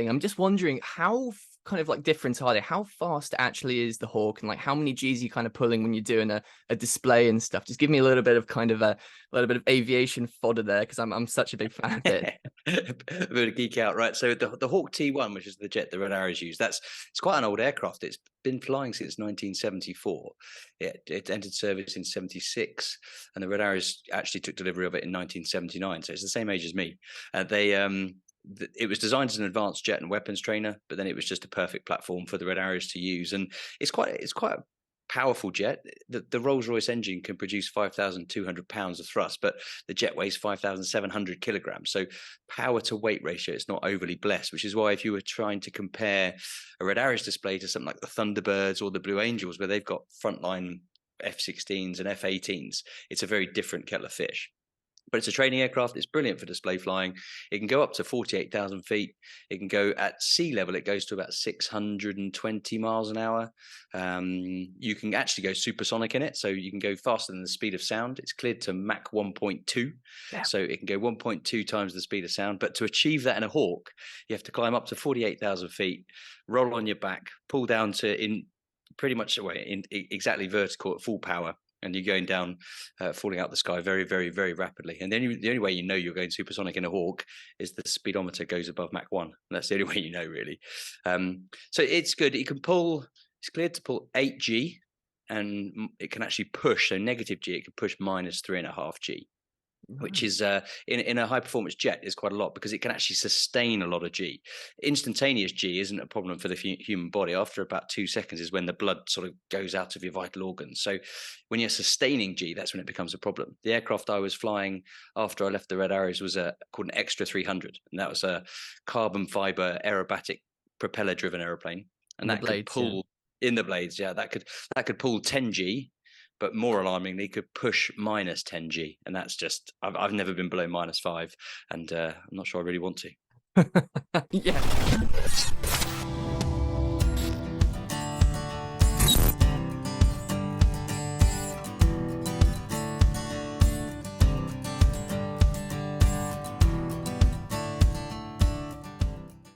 thing. I'm just wondering how kind of like different are they? How fast actually is the Hawk, and like how many G's are you kind of pulling when you're doing a display and stuff? Just give me a little bit of kind of a little bit of aviation fodder there, because I'm such a big fan of it. A bit of geek out, right? So the Hawk T1, which is the jet the Red Arrows use, it's quite an old aircraft. It's been flying since 1974. It entered service in 76, and the Red Arrows actually took delivery of it in 1979. So it's the same age as me. It was designed as an advanced jet and weapons trainer, but then it was just a perfect platform for the Red Arrows to use. And it's quite a powerful jet. The Rolls-Royce engine can produce 5,200 pounds of thrust, but the jet weighs 5,700 kilograms. So power to weight ratio, it's not overly blessed, which is why if you were trying to compare a Red Arrows display to something like the Thunderbirds or the Blue Angels, where they've got frontline F-16s and F-18s, it's a very different kettle of fish. But it's a training aircraft. It's brilliant for display flying. It can go up to 48,000 feet. It can go at sea level. It goes to about 620 miles an hour. You can actually go supersonic in it. So you can go faster than the speed of sound. It's cleared to Mach 1.2. Yeah. So it can go 1.2 times the speed of sound. But to achieve that in a Hawk, you have to climb up to 48,000 feet, roll on your back, pull down to exactly vertical at full power. And you're going down, falling out the sky very, very, very rapidly. And then the only way you know you're going supersonic in a Hawk is the speedometer goes above Mach 1. And that's the only way you know, really. So it's good. It's cleared to pull 8G, and it can actually push. So negative G, it can push minus 3.5 G. Which is in a high performance jet is quite a lot, because it can actually sustain a lot of G. Instantaneous G isn't a problem for the human body. After about 2 seconds is when the blood sort of goes out of your vital organs. So when you're sustaining G, that's when it becomes a problem. The aircraft I was flying after I left the Red Arrows was called an Extra 300, and that was a carbon fiber aerobatic propeller driven aeroplane, and that could pull in the blades. Yeah, that could pull 10 G. But more alarmingly, could push minus 10 G. And that's just, I've never been below minus 5. And I'm not sure I really want to. Yeah.